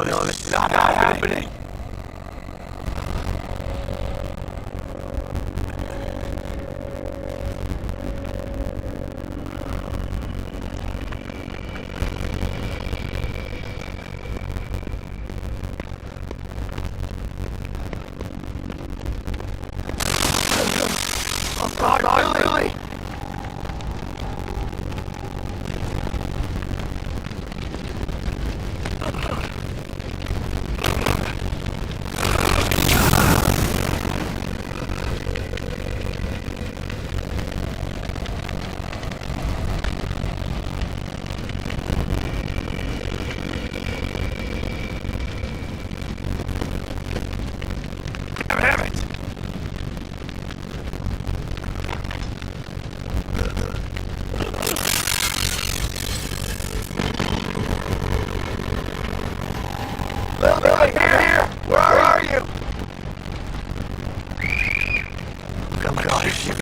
this is not happening. Really? Damn it! Here! Where are you? Come on, shit.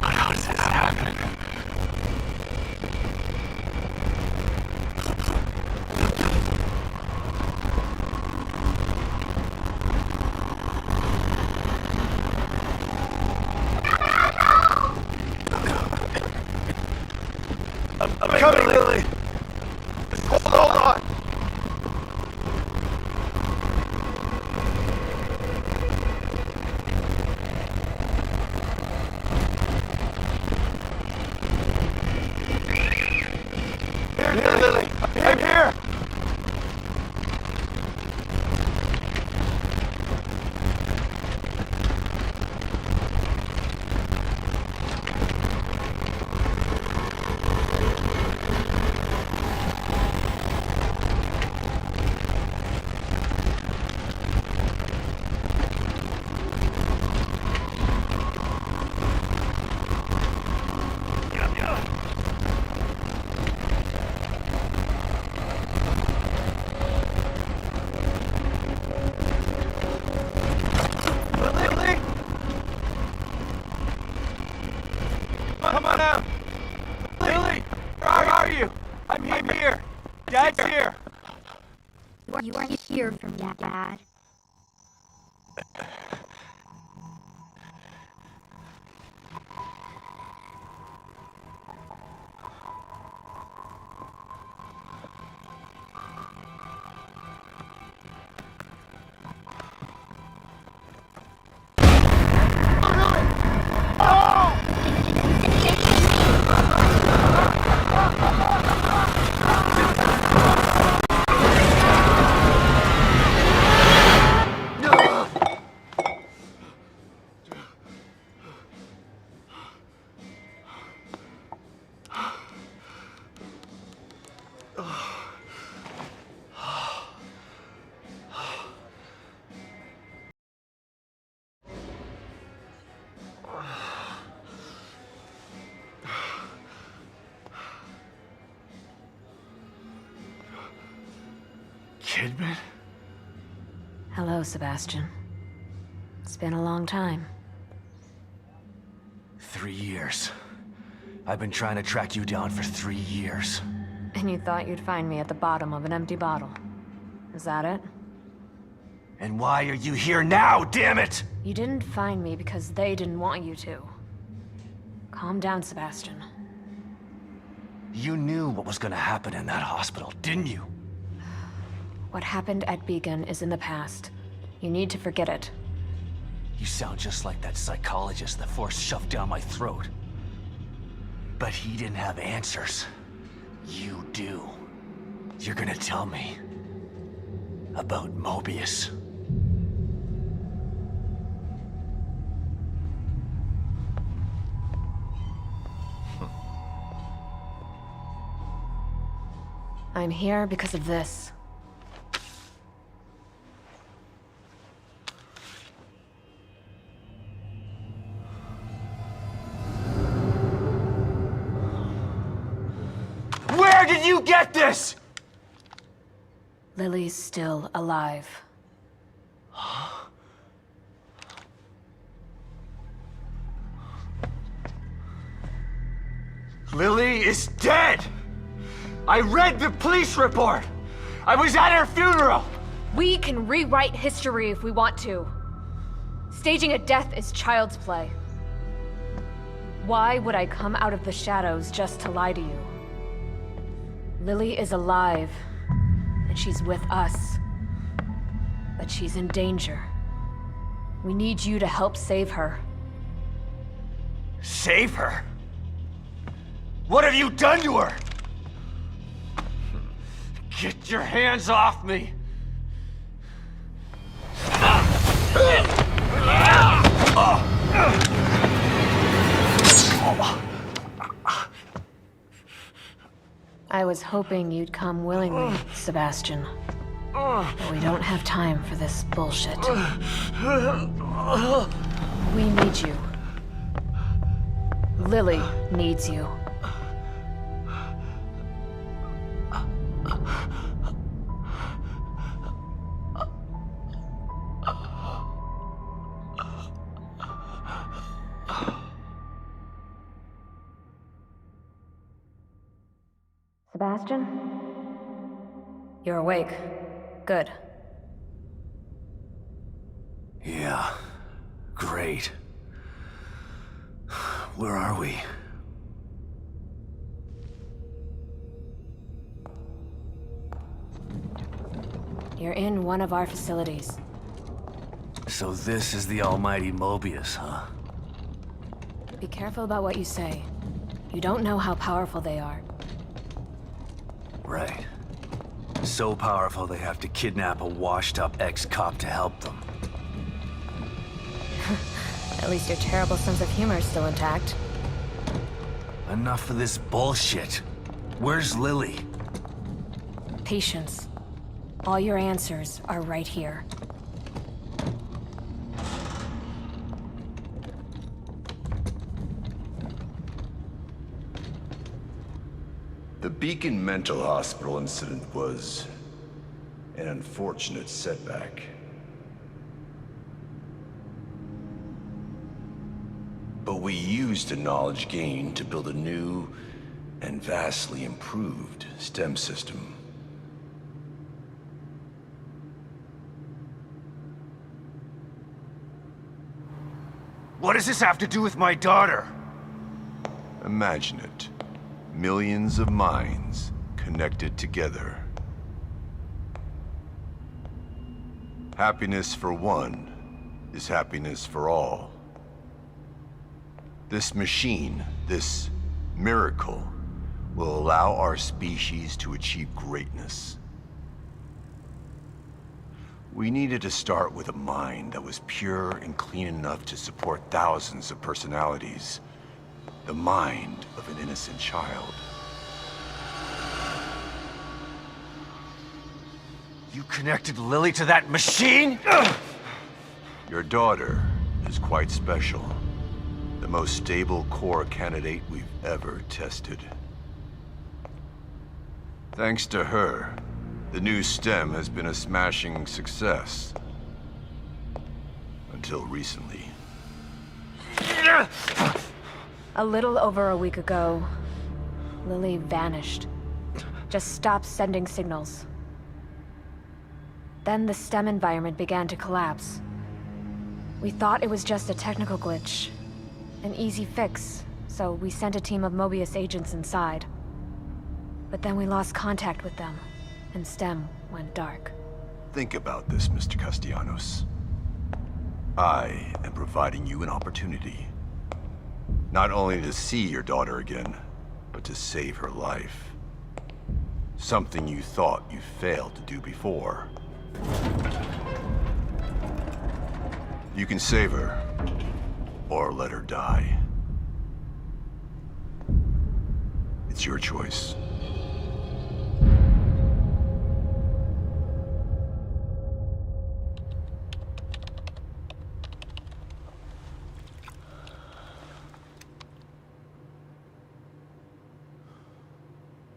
How does this happen? I'm coming, Lily. Hold on. Here, Lily. I'm here. Lily? Come on out. Lily, where are you? I'm here. Dad's here. You weren't here from Dad. Kidman? Hello, Sebastian. It's been a long time. 3 years. I've been trying to track you down for 3 years. And you thought you'd find me at the bottom of an empty bottle. Is that it? And why are you here now, damn it? You didn't find me because they didn't want you to. Calm down, Sebastian. You knew what was gonna happen in that hospital, didn't you? What happened at Beacon is in the past. You need to forget it. You sound just like that psychologist the Force shoved down my throat. But he didn't have answers. You do. You're gonna tell me about Mobius. I'm here because of this. Where did you get this? Lily's still alive. Lily is dead! I read the police report! I was at her funeral! We can rewrite history if we want to. Staging a death is child's play. Why would I come out of the shadows just to lie to you? Lily is alive, and she's with us. But she's in danger. We need you to help save her. Save her? What have you done to her? Get your hands off me! I was hoping you'd come willingly, Sebastian. But we don't have time for this bullshit. We need you. Lily needs you. Sebastian? You're awake. Good. Yeah, great. Where are we? You're in one of our facilities. So this is the almighty Mobius, huh? Be careful about what you say. You don't know how powerful they are. Right. So powerful they have to kidnap a washed-up ex-cop to help them. At least your terrible sense of humor is still intact. Enough of this bullshit. Where's Lily? Patience. All your answers are right here. The Beacon Mental Hospital incident was an unfortunate setback. But we used the knowledge gained to build a new and vastly improved STEM system. What does this have to do with my daughter? Imagine it. Millions of minds connected together. Happiness for one is happiness for all. This machine, this miracle, will allow our species to achieve greatness. We needed to start with a mind that was pure and clean enough to support thousands of personalities. The mind of an innocent child. You connected Lily to that machine? Your daughter is quite special. The most stable core candidate we've ever tested. Thanks to her, the new STEM has been a smashing success. Until recently. A little over a week ago, Lily vanished. Just stopped sending signals. Then the STEM environment began to collapse. We thought it was just a technical glitch, an easy fix, so we sent a team of Mobius agents inside. But then we lost contact with them, and STEM went dark. Think about this, Mr. Castellanos. I am providing you an opportunity. Not only to see your daughter again, but to save her life. Something you thought you failed to do before. You can save her, or let her die. It's your choice.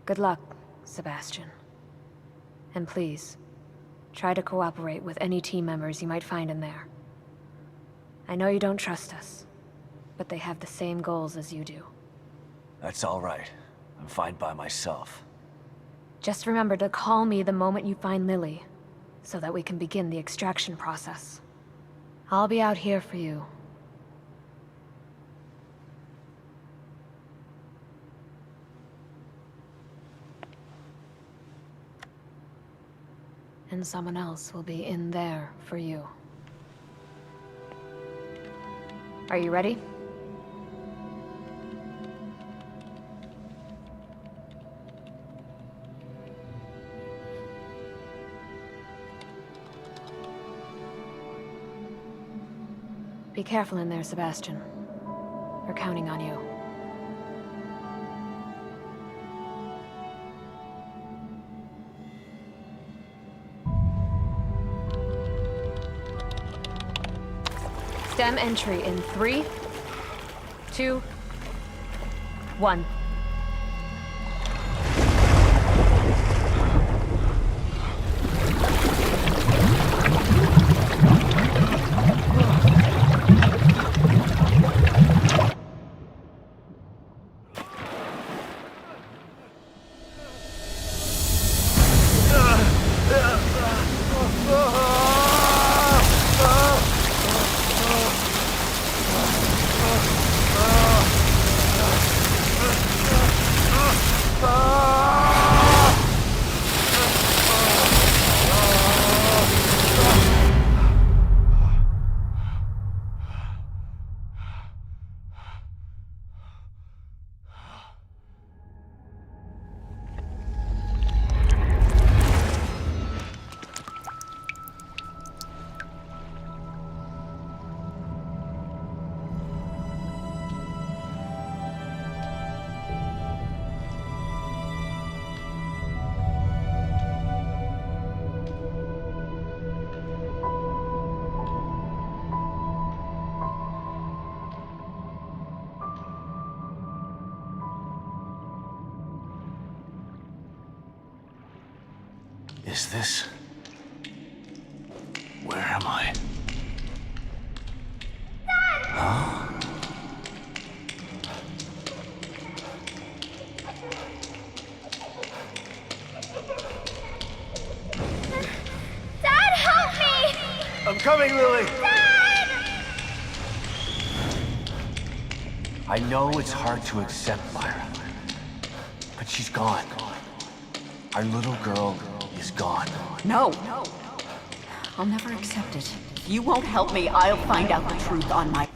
Good luck, Sebastian. And please, Try to cooperate with any team members you might find in there. I know you don't trust us, but they have the same goals as you do. That's all right. I'm fine by myself. Just remember to call me the moment you find Lily, so that we can begin the extraction process. I'll be out here for you. And someone else will be in there for you. Are you ready? Be careful in there, Sebastian. We're counting on you. Stem entry in 3, 2, 1. Is this... Where am I? Huh? Dad, help me! I'm coming, Lily! Dad! I know it's hard to accept, Myra. But she's gone. Our little girl is gone. No. I'll never accept it. If you won't help me, I'll find out the truth on my